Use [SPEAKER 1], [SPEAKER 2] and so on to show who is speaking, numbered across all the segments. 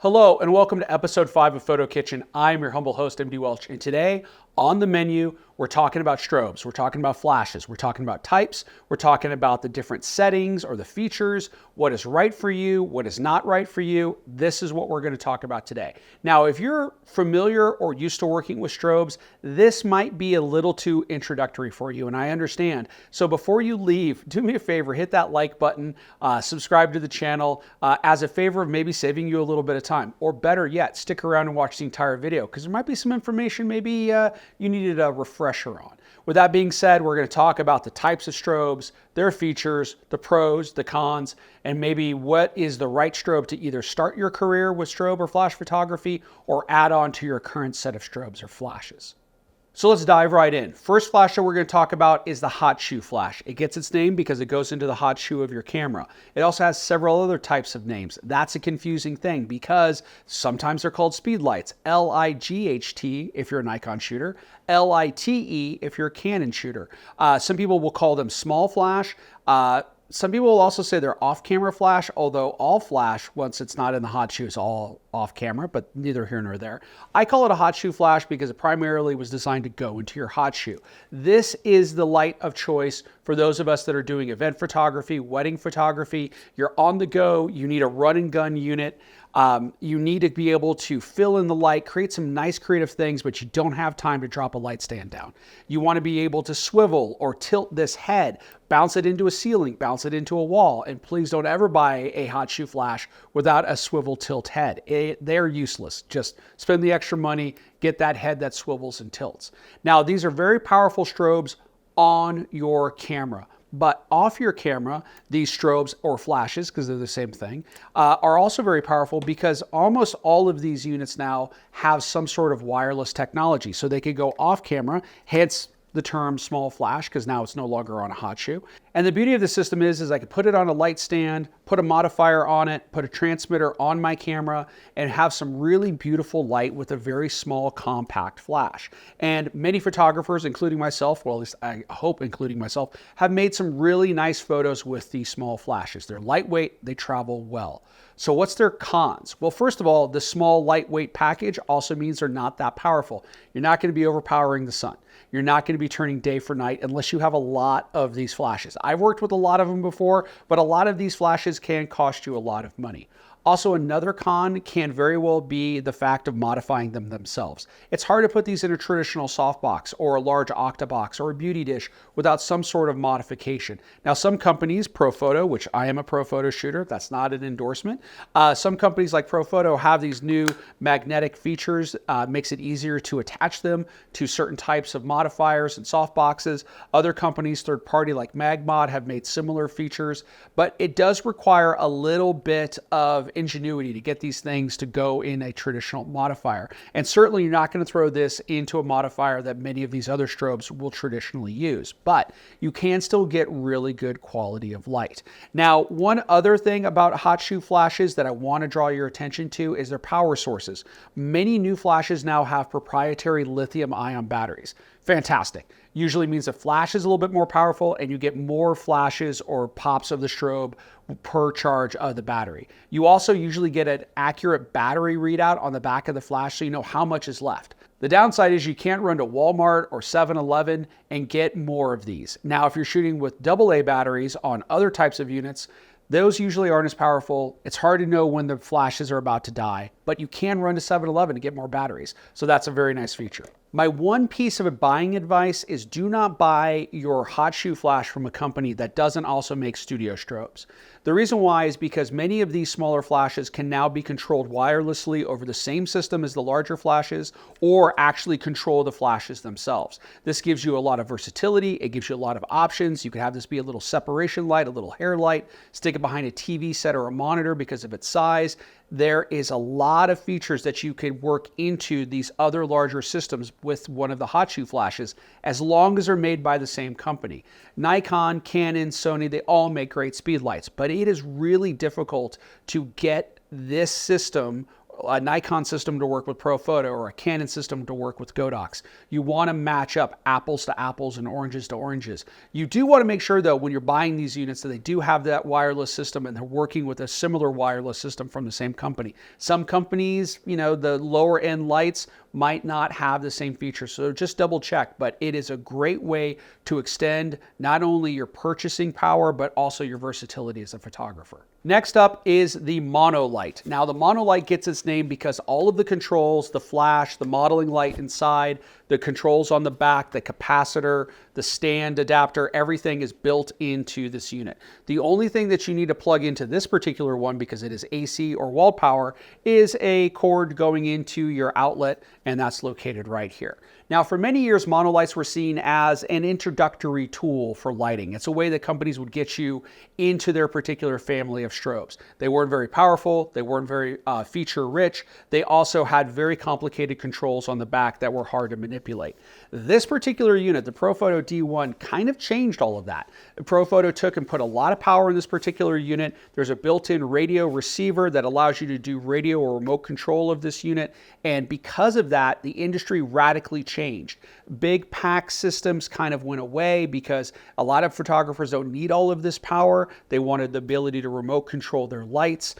[SPEAKER 1] Hello and welcome to episode 5 of PhotoKitchen. I'm your humble host, MD Welch, and today on the menu, we're talking about strobes, we're talking about flashes, we're talking about types, we're talking about the different settings or the features, what is right for you, what is not right for you. This is what we're going to talk about today. Now, if you're familiar or used to working with strobes, this might be a little too introductory for you, and I understand. So before you leave, do me a favor, hit that like button, subscribe to the channel as a favor of maybe saving you a little bit of time, or better yet, stick around and watch the entire video because there might be some information maybe you needed a refresher on. With that being said, we're going to talk about the types of strobes, their features, the pros, the cons, and maybe what is the right strobe to either start your career with strobe or flash photography or add on to your current set of strobes or flashes. So let's dive right in. First flash that we're going to talk about is the hot shoe flash. It gets its name because it goes into the hot shoe of your camera. It also has several other types of names. That's a confusing thing because sometimes they're called speed lights. L-I-G-H-T if you're a Nikon shooter, L-I-T-E if you're a Canon shooter. Some people will call them small flash. Some people will also say they're off-camera flash, although all flash, once it's not in the hot shoe, is all off-camera, but neither here nor there. I call it a hot shoe flash because it primarily was designed to go into your hot shoe. This is the light of choice for those of us that are doing event photography, wedding photography. You're on the go, you need a run-and-gun unit. You need to be able to fill in the light, create some nice creative things, but you don't have time to drop a light stand down. You want to be able to swivel or tilt this head, bounce it into a ceiling, bounce it into a wall, and please don't ever buy a hot shoe flash without a swivel tilt head. They're useless. Just spend the extra money, get that head that swivels and tilts. Now, these are very powerful strobes on your camera. But off your camera, these strobes or flashes, because they're the same thing, are also very powerful because almost all of these units now have some sort of wireless technology. So they could go off camera, hence the term small flash, because now it's no longer on a hot shoe. And the beauty of the system is I could put it on a light stand, put a modifier on it, put a transmitter on my camera, and have some really beautiful light with a very small, compact flash. And many photographers, including myself, well, at least I hope including myself, have made some really nice photos with these small flashes. They're lightweight, they travel well. So what's their cons? Well, first of all, the small lightweight package also means they're not that powerful. You're not going to be overpowering the sun. You're not going to be turning day for night unless you have a lot of these flashes. I've worked with a lot of them before, but a lot of these flashes can cost you a lot of money. Also, another con can very well be the fact of modifying them themselves. It's hard to put these in a traditional softbox or a large octabox or a beauty dish without some sort of modification. Now, some companies, ProPhoto, which I am a ProPhoto shooter, that's not an endorsement. Some companies like ProPhoto have these new magnetic features, makes it easier to attach them to certain types of modifiers and softboxes. Other companies, third party like MagMod, have made similar features, but it does require a little bit of ingenuity to get these things to go in a traditional modifier. And certainly you're not going to throw this into a modifier that many of these other strobes will traditionally use, but you can still get really good quality of light. Now, one other thing about hot shoe flashes that I want to draw your attention to is their power sources. Many new flashes now have proprietary lithium-ion batteries. Fantastic. Usually means the flash is a little bit more powerful and you get more flashes or pops of the strobe per charge of the battery. You also usually get an accurate battery readout on the back of the flash so you know how much is left. The downside is you can't run to Walmart or 7-Eleven and get more of these. Now, if you're shooting with AA batteries on other types of units, those usually aren't as powerful. It's hard to know when the flashes are about to die, but you can run to 7-Eleven to get more batteries. So that's a very nice feature. My one piece of buying advice is do not buy your hot shoe flash from a company that doesn't also make studio strobes. The reason why is because many of these smaller flashes can now be controlled wirelessly over the same system as the larger flashes or actually control the flashes themselves. This gives you a lot of versatility. It gives you a lot of options. You could have this be a little separation light, a little hair light, stick it behind a TV set or a monitor because of its size. There is a lot of features that you could work into these other larger systems with one of the hot shoe flashes as long as they're made by the same company. Nikon, Canon, Sony, they all make great speed lights, but it is really difficult to get this system a Nikon system to work with ProPhoto or a Canon system to work with Godox. You want to match up apples to apples and oranges to oranges. You do want to make sure though, when you're buying these units, that they do have that wireless system and they're working with a similar wireless system from the same company. Some companies, you know, the lower end lights might not have the same features. So just double check, but it is a great way to extend not only your purchasing power, but also your versatility as a photographer. Next up is the Monolite. Now the Monolite gets its name because all of the controls, the flash, the modeling light inside, the controls on the back, the capacitor, the stand adapter, everything is built into this unit. The only thing that you need to plug into this particular one, because it is AC or wall power, is a cord going into your outlet, and that's located right here. Now, for many years, monolights were seen as an introductory tool for lighting. It's a way that companies would get you into their particular family of strobes. They weren't very powerful. They weren't very feature rich. They also had very complicated controls on the back that were hard to manipulate. This particular unit, the ProPhoto D1, kind of changed all of that. ProPhoto took and put a lot of power in this particular unit. There's a built-in radio receiver that allows you to do radio or remote control of this unit. And because of that, the industry radically changed. Big pack systems kind of went away because a lot of photographers don't need all of this power. They wanted the ability to remote control their lights.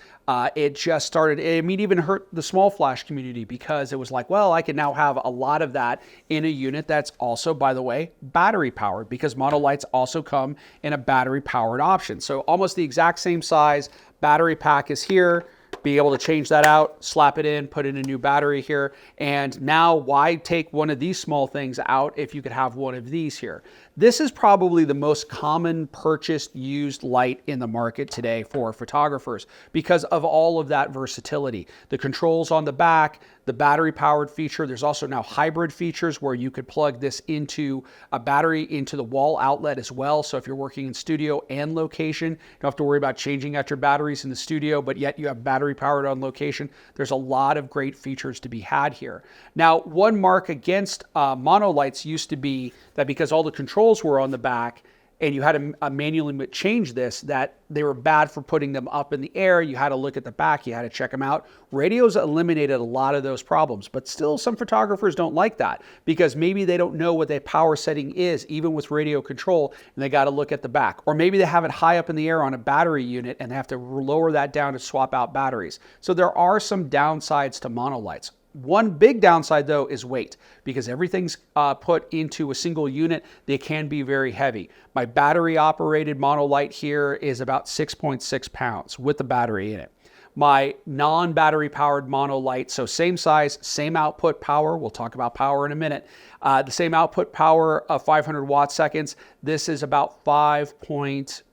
[SPEAKER 1] It just started, I mean, even hurt the small flash community because it was like, well, I can now have a lot of that in a unit that's also, by the way, battery powered, because monolights also come in a battery powered option. So almost the exact same size battery pack is here. Be able to change that out, slap it in, put in a new battery here. And now why take one of these small things out if you could have one of these here? This is probably the most common purchased used light in the market today for photographers because of all of that versatility. The controls on the back, the battery powered feature. There's also now hybrid features where you could plug this into a battery into the wall outlet as well. So if you're working in studio and location, you don't have to worry about changing out your batteries in the studio, but yet you have battery powered on location. There's a lot of great features to be had here. Now, one mark against monolights used to be that because all the controls were on the back and you had to manually change this, that they were bad for putting them up in the air. You had to look at the back, you had to check them out. Radios eliminated a lot of those problems, but still some photographers don't like that because maybe they don't know what their power setting is, even with radio control, and they got to look at the back. Or maybe they have it high up in the air on a battery unit and they have to lower that down to swap out batteries. So there are some downsides to monolights. One big downside though is weight, because everything's put into a single unit. They can be very heavy. My battery operated monolight here is about 6.6 pounds with the battery in it. My non-battery powered monolight, so same size, same output power. We'll talk about power in a minute. The same output power of 500 watt seconds. This is about 5.3,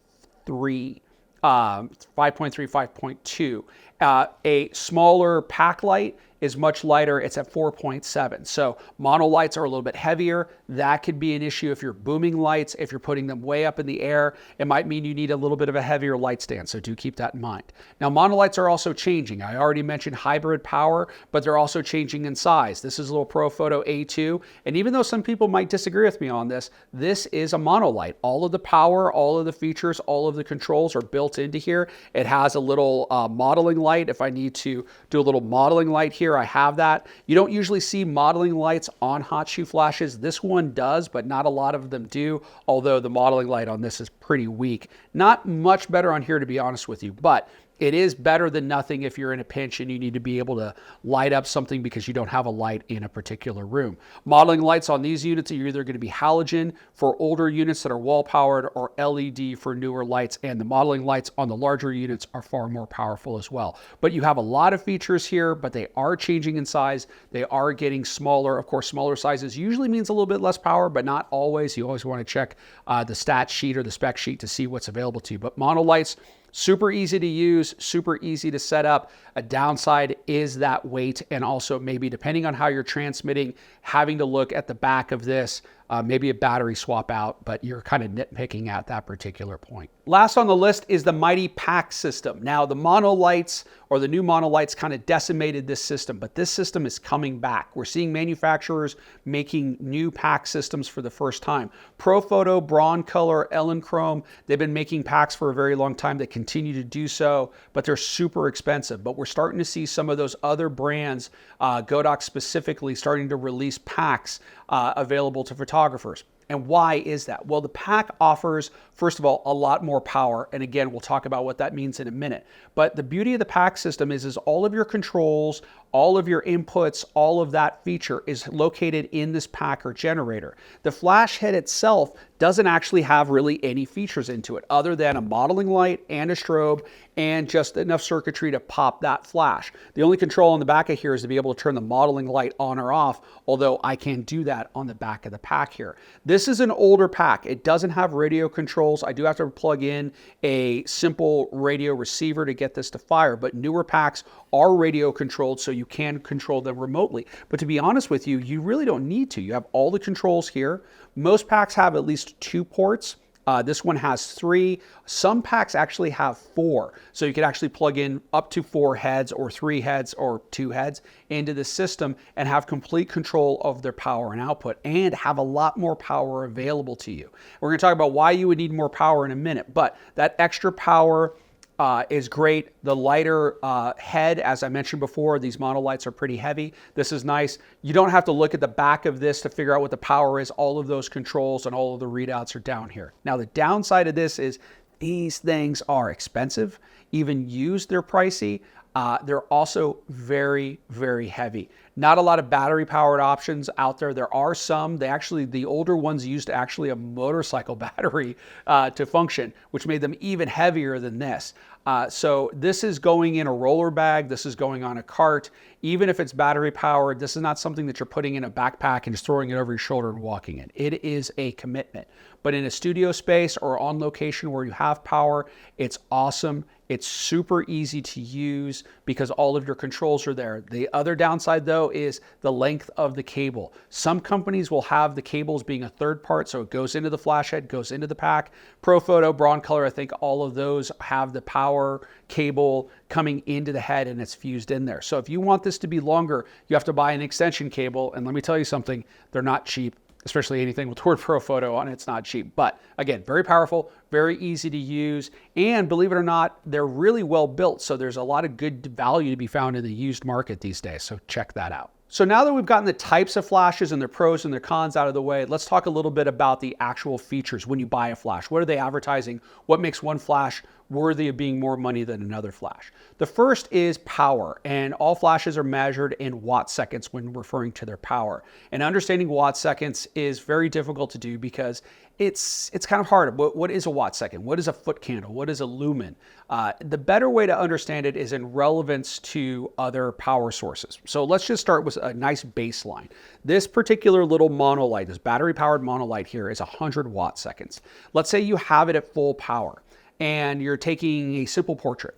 [SPEAKER 1] 5.2. A smaller pack light is much lighter. It's at 4.7. So monolights are a little bit heavier. That could be an issue if you're booming lights, if you're putting them way up in the air. It might mean you need a little bit of a heavier light stand. So do keep that in mind. Now, monolights are also changing. I already mentioned hybrid power, but they're also changing in size. This is a little ProPhoto A2. And even though some people might disagree with me on this, this is a monolight. All of the power, all of the features, all of the controls are built into here. It has a little modeling light. If I need to do a little modeling light here, I have that. You don't usually see modeling lights on hot shoe flashes. This one does, but not a lot of them do, although the modeling light on this is pretty weak. Not much better on here, to be honest with you, but it is better than nothing if you're in a pinch and you need to be able to light up something because you don't have a light in a particular room. Modeling lights on these units are either going to be halogen for older units that are wall powered or LED for newer lights, and the modeling lights on the larger units are far more powerful as well. But you have a lot of features here, but they are changing in size. They are getting smaller. Of course, smaller sizes usually means a little bit less power, but not always. You always want to check the stat sheet or the spec sheet to see what's available to you. But monolights, super easy to use, super easy to set up. A downside is that weight, and also maybe depending on how you're transmitting, having to look at the back of this maybe a battery swap out, but you're kind of nitpicking at that particular point. Last on the list is the mighty pack system. Now the Monolites or the new Monolites kind of decimated this system, but this system is coming back. We're seeing manufacturers making new pack systems for the first time. Profoto, Broncolor, Elechrome, they've been making packs for a very long time. They continue to do so, but they're super expensive. But we're starting to see some of those other brands, Godox specifically, starting to release packs available to photographers. And why is that? Well, the pack offers, first of all, a lot more power. And again, we'll talk about what that means in a minute. But the beauty of the pack system is all of your controls, all of your inputs, all of that feature is located in this pack or generator. The flash head itself doesn't actually have really any features into it other than a modeling light and a strobe and just enough circuitry to pop that flash. The only control on the back of here is to be able to turn the modeling light on or off, although I can do that on the back of the pack here. This is an older pack. It doesn't have radio controls. I do have to plug in a simple radio receiver to get this to fire, but newer packs are radio controlled, so you can control them remotely. But to be honest with you, you really don't need to. You have all the controls here. Most packs have at least 2 ports. This one has 3. Some packs actually have 4. So you could actually plug in up to 4 heads or 3 heads or 2 heads into the system and have complete control of their power and output and have a lot more power available to you. We're going to talk about why you would need more power in a minute, but that extra power is great. The lighter head, as I mentioned before, these Monolites are pretty heavy. This is nice. You don't have to look at the back of this to figure out what the power is. All of those controls and all of the readouts are down here. Now, the downside of this is these things are expensive. Even used, they're pricey. They're also very, very heavy. Not a lot of battery powered options out there. There are some. The older ones used actually a motorcycle battery to function, which made them even heavier than this. So this is going in a roller bag. This is going on a cart. Even if it's battery powered, this is not something that you're putting in a backpack and just throwing it over your shoulder and walking in. It is a commitment. But in a studio space or on location where you have power, it's awesome. It's super easy to use because all of your controls are there. The other downside, though, is the length of the cable. Some companies will have the cables being a third part, so it goes into the flash head, goes into the pack. Profoto, Broncolor, I think all of those have the power cable coming into the head and it's fused in there. So if you want this to be longer, you have to buy an extension cable. And let me tell you something, they're not cheap. Especially anything with the word Profoto on it, it's not cheap. But again, very powerful, very easy to use, and believe it or not, they're really well built. So there's a lot of good value to be found in the used market these days. So check that out. So now that we've gotten the types of flashes and their pros and their cons out of the way, let's talk a little bit about the actual features when you buy a flash. What are they advertising? What makes one flash worthy of being more money than another flash? The first is power, and all flashes are measured in watt seconds when referring to their power. And understanding watt seconds is very difficult to do because it's kind of hard. What is a watt second? What is a foot candle? What is a lumen? The better way to understand it is in relevance to other power sources. So let's just start with a nice baseline. This particular little Monolite, this battery powered Monolite here is 100 watt seconds. Let's say you have it at full power and you're taking a simple portrait.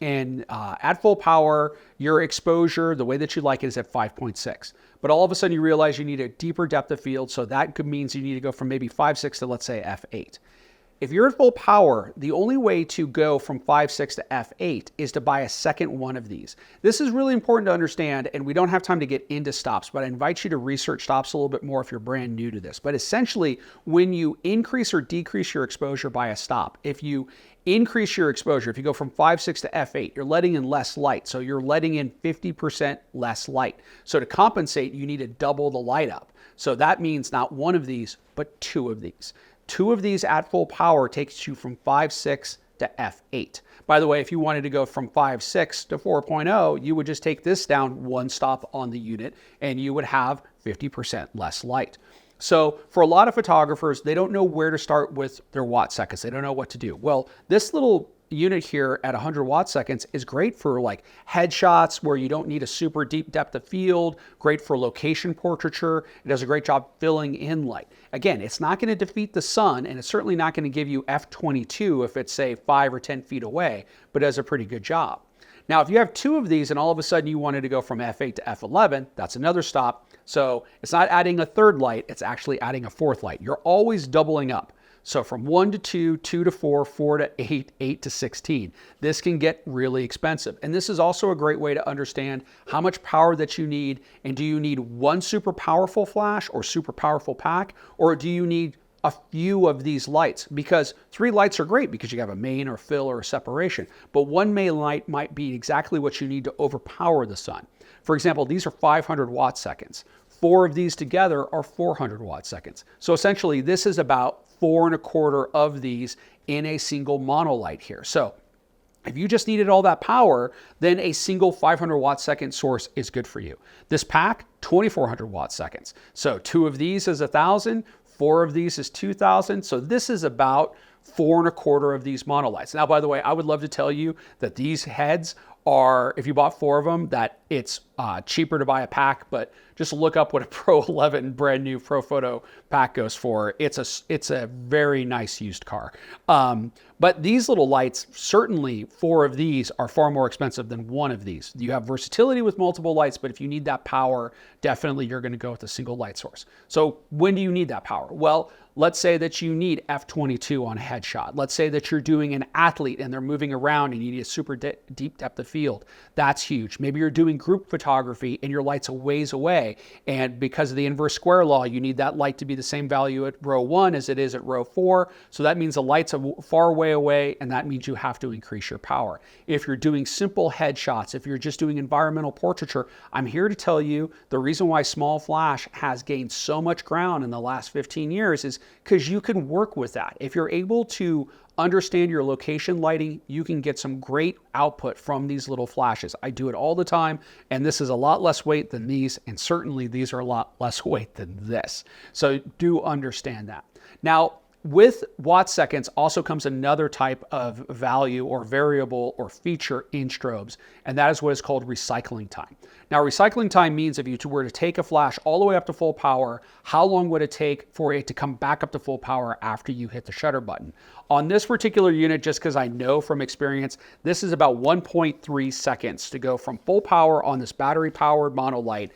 [SPEAKER 1] And at full power, your exposure, the way that you like it, is at 5.6. But all of a sudden you realize you need a deeper depth of field. So that means you need to go from maybe 5.6 to, let's say, f8. If you're at full power, the only way to go from 5.6 to f8 is to buy a second one of these. This is really important to understand, and we don't have time to get into stops, but I invite you to research stops a little bit more if you're brand new to this. But essentially, when you increase or decrease your exposure by a stop, if you increase your exposure, if you go from 5.6 to f8, you're letting in less light. So you're letting in 50% less light. So to compensate, you need to double the light up. So that means not one of these, but 2 of these. 2 of these at full power takes you from 5.6 to f8. By the way, if you wanted to go from 5.6 to 4.0, you would just take this down 1 stop on the unit and you would have 50% less light. So for a lot of photographers, they don't know where to start with their watt seconds. They don't know what to do. Well, this little unit here at 100 watt seconds is great for like headshots where you don't need a super deep depth of field, great for location portraiture. It does a great job filling in light. Again, it's not going to defeat the sun, and it's certainly not going to give you f22 if it's, say, 5 or 10 feet away, but it does a pretty good job. Now, if you have 2 of these and all of a sudden you wanted to go from F8 to F11, that's another stop. So it's not adding a 3rd light, it's actually adding a 4th light. You're always doubling up. So from 1 to 2, 2 to 4, 4 to 8, 8 to 16. This can get really expensive. And this is also a great way to understand how much power that you need. And do you need one super powerful flash or super powerful pack? Or do you need a few of these lights? Because 3 lights are great because you have a main or fill or a separation. But 1 main light might be exactly what you need to overpower the sun. For example, these are 500 watt seconds. 4 of these together are 400 watt seconds. So essentially this is about 4 1/4 of these in a single monolight here. So if you just needed all that power, then a single 500 watt second source is good for you. This pack, 2400 watt seconds. So 2 of these is 1,000, 4 of these is 2,000. So this is about 4 1/4 of these monolights. Now, by the way, I would love to tell you that these heads are, if you bought 4 of them, that it's cheaper to buy a pack, but just look up what a Pro 11 brand new Pro Photo pack goes for. It's a very nice used car. But these little lights, certainly 4 of these are far more expensive than 1 of these. You have versatility with multiple lights, but if you need that power, definitely you're going to go with a single light source. So when do you need that power? Well, let's say that you need f/22 on a headshot. Let's say that you're doing an athlete and they're moving around and you need a super deep depth of field. That's huge. Maybe you're doing group photography and your light's a ways away. And because of the inverse square law, you need that light to be the same value at row 1 as it is at row 4. So that means the light's a far way away, and that means you have to increase your power. If you're doing simple headshots, if you're just doing environmental portraiture, I'm here to tell you the reason why small flash has gained so much ground in the last 15 years is because you can work with that. If you're able to understand your location lighting, you can get some great output from these little flashes. I do it all the time, and this is a lot less weight than these, and certainly these are a lot less weight than this. So do understand that. Now, with watt seconds also comes another type of value or variable or feature in strobes, and that is what is called recycling time. Now, recycling time means if you were to take a flash all the way up to full power, how long would it take for it to come back up to full power after you hit the shutter button? On this particular unit, just because I know from experience, this is about 1.3 seconds to go from full power on this battery-powered monolight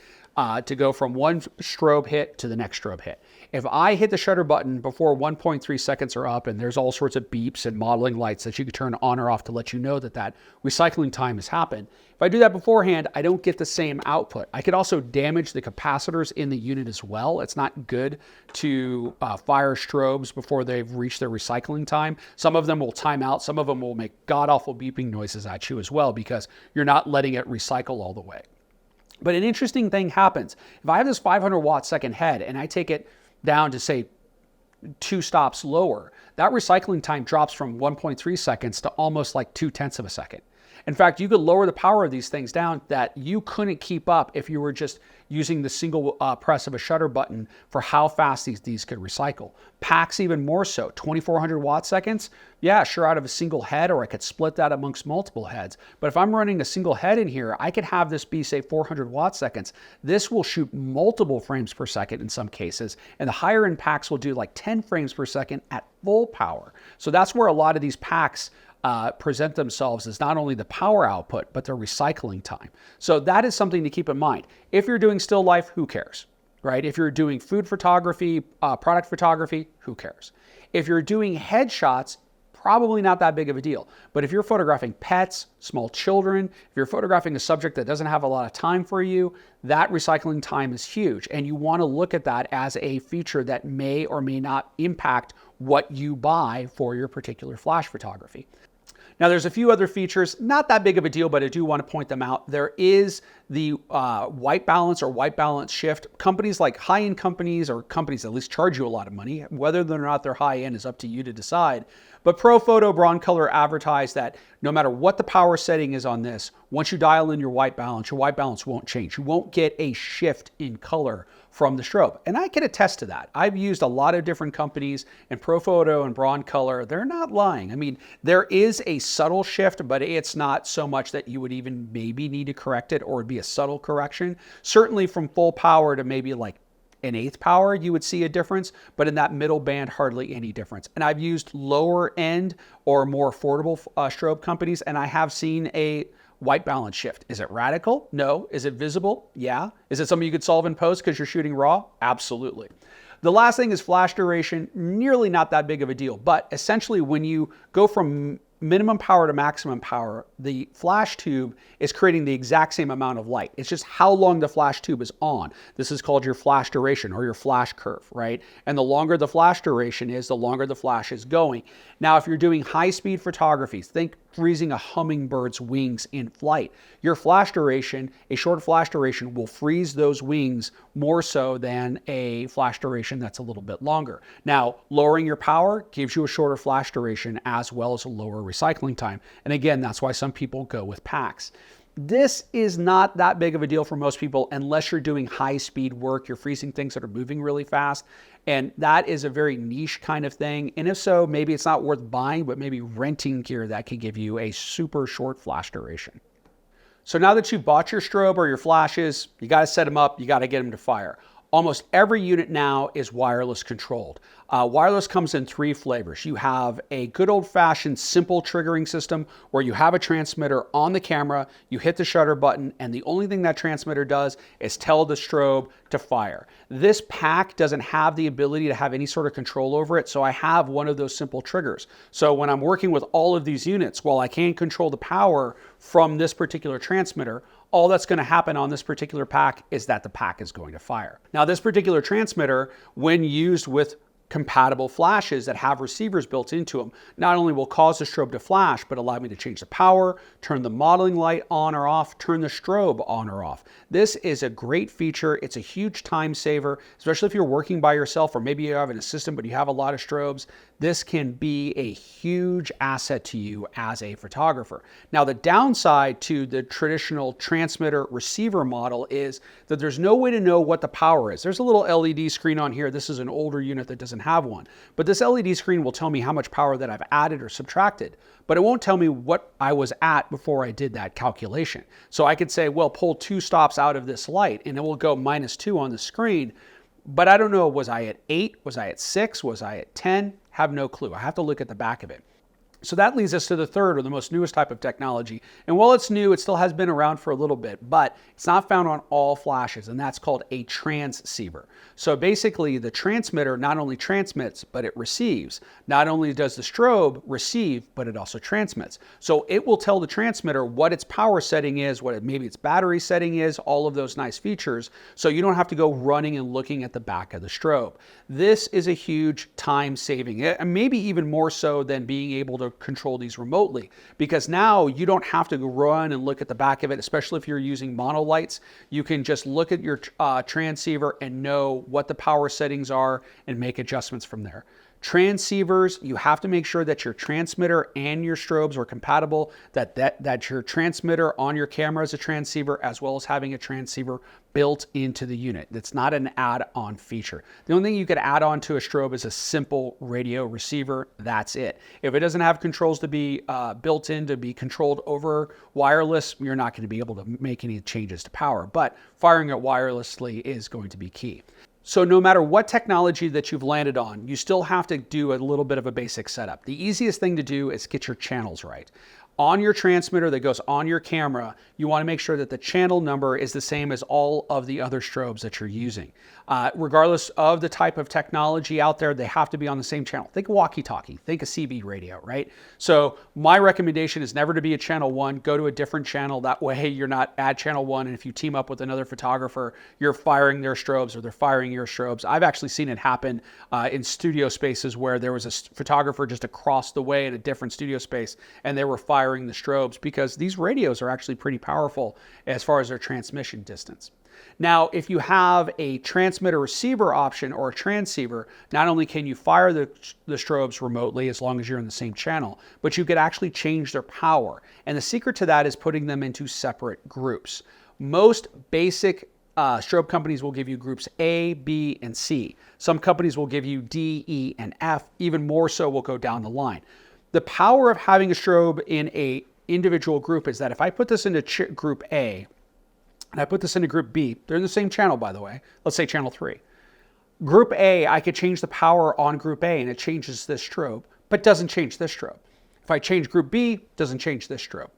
[SPEAKER 1] to go from one strobe hit to the next strobe hit. If I hit the shutter button before 1.3 seconds are up, and there's all sorts of beeps and modeling lights that you can turn on or off to let you know that that recycling time has happened. If I do that beforehand, I don't get the same output. I could also damage the capacitors in the unit as well. It's not good to fire strobes before they've reached their recycling time. Some of them will time out. Some of them will make god-awful beeping noises at you as well because you're not letting it recycle all the way. But an interesting thing happens. If I have this 500 watt second head and I take it down to say 2 stops lower, that recycling time drops from 1.3 seconds to almost like 0.2 of a second. In fact, you could lower the power of these things down that you couldn't keep up if you were just using the single press of a shutter button for how fast these could recycle. Packs even more so, 2400 watt seconds. Yeah, sure, out of a single head, or I could split that amongst multiple heads. But if I'm running a single head in here, I could have this be, say, 400 watt seconds. This will shoot multiple frames per second in some cases, and the higher end packs will do like 10 frames per second at full power. So that's where a lot of these packs present themselves as not only the power output, but their recycling time. So that is something to keep in mind. If you're doing still life, who cares, right? If you're doing food photography, product photography, who cares? If you're doing headshots, probably not that big of a deal. But if you're photographing pets, small children, if you're photographing a subject that doesn't have a lot of time for you, that recycling time is huge. And you want to look at that as a feature that may or may not impact what you buy for your particular flash photography. Now, there's a few other features, not that big of a deal, but I do want to point them out. There is the white balance or white balance shift. Companies like high-end companies, or companies that at least charge you a lot of money, whether or not they're high-end is up to you to decide. But ProPhoto Broncolor advertised that no matter what the power setting is on this, once you dial in your white balance won't change. You won't get a shift in color from the strobe. And I can attest to that. I've used a lot of different companies, and ProPhoto and Broncolor, they're not lying. I mean, there is a subtle shift, but it's not so much that you would even maybe need to correct it, or it'd be a subtle correction. Certainly from full power to maybe like an 1/8 power, you would see a difference, but in that middle band, hardly any difference. And I've used lower end or more affordable strobe companies, and I have seen a White balance shift. Is it radical? No. Is it visible? Yeah. Is it something you could solve in post because you're shooting raw? Absolutely. The last thing is flash duration, nearly not that big of a deal, but essentially when you go from minimum power to maximum power, the flash tube is creating the exact same amount of light. It's just how long the flash tube is on. This is called your flash duration or your flash curve, right? And the longer the flash duration is, the longer the flash is going. Now, if you're doing high-speed photography, think freezing a hummingbird's wings in flight. Your flash duration, a short flash duration, will freeze those wings more so than a flash duration that's a little bit longer. Now, lowering your power gives you a shorter flash duration as well as a lower recycling time. And again, that's why some people go with packs. This is not that big of a deal for most people unless you're doing high-speed work. You're freezing things that are moving really fast. And that is a very niche kind of thing. And if so, maybe it's not worth buying, but maybe renting gear that can give you a super short flash duration. So now that you've bought your strobe or your flashes, you got to set them up, you got to get them to fire. Almost every unit now is wireless controlled. Wireless comes in 3 flavors. You have a good old-fashioned simple triggering system where you have a transmitter on the camera, you hit the shutter button, and the only thing that transmitter does is tell the strobe to fire. This pack doesn't have the ability to have any sort of control over it, so I have one of those simple triggers. So when I'm working with all of these units, while I can control the power from this particular transmitter, all that's going to happen on this particular pack is that the pack is going to fire. Now, this particular transmitter, when used with compatible flashes that have receivers built into them, not only will cause the strobe to flash, but allow me to change the power, turn the modeling light on or off, turn the strobe on or off. This is a great feature. It's a huge time saver, especially if you're working by yourself or maybe you have an assistant, but you have a lot of strobes. This can be a huge asset to you as a photographer. Now, the downside to the traditional transmitter receiver model is that there's no way to know what the power is. There's a little LED screen on here. This is an older unit that doesn't have one, but this LED screen will tell me how much power that I've added or subtracted, but it won't tell me what I was at before I did that calculation. So I could say, well, pull 2 stops out of this light and it will go -2 on the screen, but I don't know, was I at 8? Was I at 6? Was I at 10? Have no clue. I have to look at the back of it. So that leads us to the third or the most newest type of technology. And while it's new, it still has been around for a little bit, but it's not found on all flashes, and that's called a transceiver. So basically the transmitter not only transmits, but it receives. Not only does the strobe receive, but it also transmits. So it will tell the transmitter what its power setting is, what maybe its battery setting is, all of those nice features. So you don't have to go running and looking at the back of the strobe. This is a huge time saving, and maybe even more so than being able to control these remotely, because now you don't have to run and look at the back of it, especially if you're using monolights. You can just look at your transceiver and know what the power settings are and make adjustments from there. Transceivers, you have to make sure that your transmitter and your strobes are compatible, that your transmitter on your camera is a transceiver, as well as having a transceiver built into the unit. That's not an add-on feature. The only thing you could add on to a strobe is a simple radio receiver. That's it. If it doesn't have controls to be built in to be controlled over wireless, you're not going to be able to make any changes to power, but firing it wirelessly is going to be key. So no matter what technology that you've landed on, you still have to do a little bit of a basic setup. The easiest thing to do is get your channels right. On your transmitter that goes on your camera, you want to make sure that the channel number is the same as all of the other strobes that you're using. Regardless of the type of technology out there, they have to be on the same channel. Think walkie-talkie, think a CB radio, right? So my recommendation is never to be a channel 1, go to a different channel. That way you're not at channel 1, and if you team up with another photographer, you're firing their strobes or they're firing your strobes. I've actually seen it happen in studio spaces where there was a photographer just across the way in a different studio space, and they were firing the strobes because these radios are actually pretty powerful as far as their transmission distance. Now, if you have a transmitter receiver option or a transceiver, not only can you fire the strobes remotely as long as you're in the same channel, but you could actually change their power. And the secret to that is putting them into separate groups. Most basic strobe companies will give you groups A, B, and C. Some companies will give you D, E, and F. Even more so will go down the line. The power of having a strobe in an individual group is that if I put this into group A, and I put this into group B, they're in the same channel, by the way. Let's say channel 3. Group A, I could change the power on group A and it changes this strobe, but doesn't change this strobe. If I change group B, doesn't change this strobe.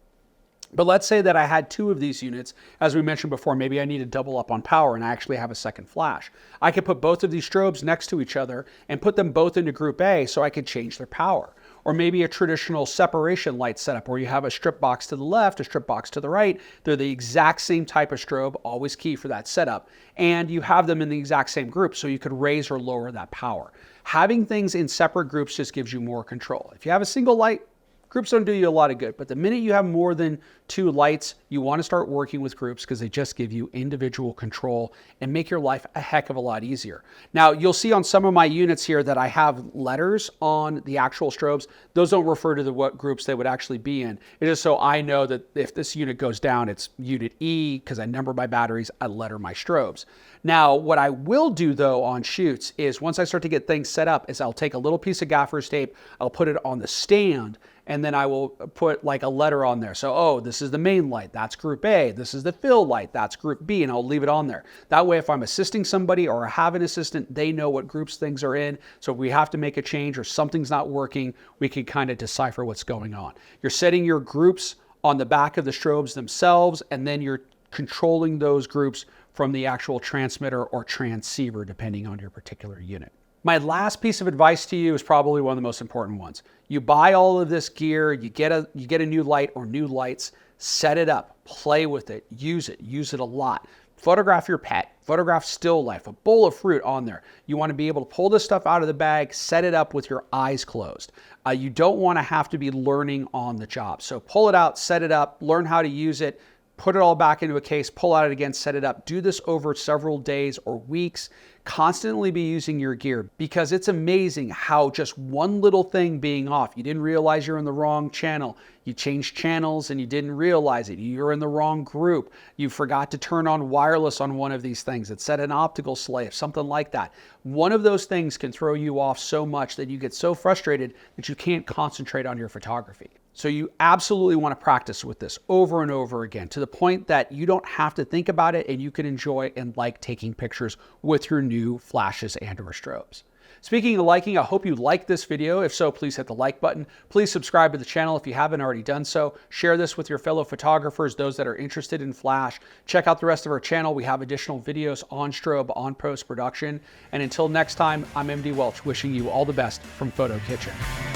[SPEAKER 1] But let's say that I had 2 of these units. As we mentioned before, maybe I need to double up on power and I actually have a second flash. I could put both of these strobes next to each other and put them both into group A so I could change their power. Or maybe a traditional separation light setup where you have a strip box to the left, a strip box to the right. They're the exact same type of strobe, always key for that setup. And you have them in the exact same group so you could raise or lower that power. Having things in separate groups just gives you more control. If you have a single light, groups don't do you a lot of good, but the minute you have more than 2 lights, you want to start working with groups because they just give you individual control and make your life a heck of a lot easier. Now, you'll see on some of my units here that I have letters on the actual strobes. Those don't refer to what groups they would actually be in. It's just so I know that if this unit goes down, it's unit E, because I number my batteries, I letter my strobes. Now, what I will do though on shoots is once I start to get things set up is I'll take a little piece of gaffer's tape, I'll put it on the stand, and then I will put like a letter on there. So, oh, this is the main light, that's group A. This is the fill light, that's group B, and I'll leave it on there. That way, if I'm assisting somebody or I have an assistant, they know what groups things are in. So if we have to make a change or something's not working, we can kind of decipher what's going on. You're setting your groups on the back of the strobes themselves, and then you're controlling those groups from the actual transmitter or transceiver, depending on your particular unit. My last piece of advice to you is probably one of the most important ones. You buy all of this gear, you get a new light or new lights, set it up, play with it, use it a lot. Photograph your pet, photograph still life, a bowl of fruit on there. You want to be able to pull this stuff out of the bag, set it up with your eyes closed. You don't want to have to be learning on the job. So pull it out, set it up, learn how to use it, put it all back into a case, pull out it again, set it up. Do this over several days or weeks. Constantly be using your gear because it's amazing how just one little thing being off, you didn't realize you're in the wrong channel. You changed channels and you didn't realize it. You're in the wrong group. You forgot to turn on wireless on one of these things. It set an optical slave, something like that. One of those things can throw you off so much that you get so frustrated that you can't concentrate on your photography. So you absolutely want to practice with this over and over again to the point that you don't have to think about it and you can enjoy and like taking pictures with your new flashes and or strobes. Speaking of liking, I hope you liked this video. If so, please hit the like button. Please subscribe to the channel if you haven't already done so. Share this with your fellow photographers, those that are interested in flash. Check out the rest of our channel. We have additional videos on strobe, on post-production. And until next time, I'm MD Welch, wishing you all the best from PhotoKitchen.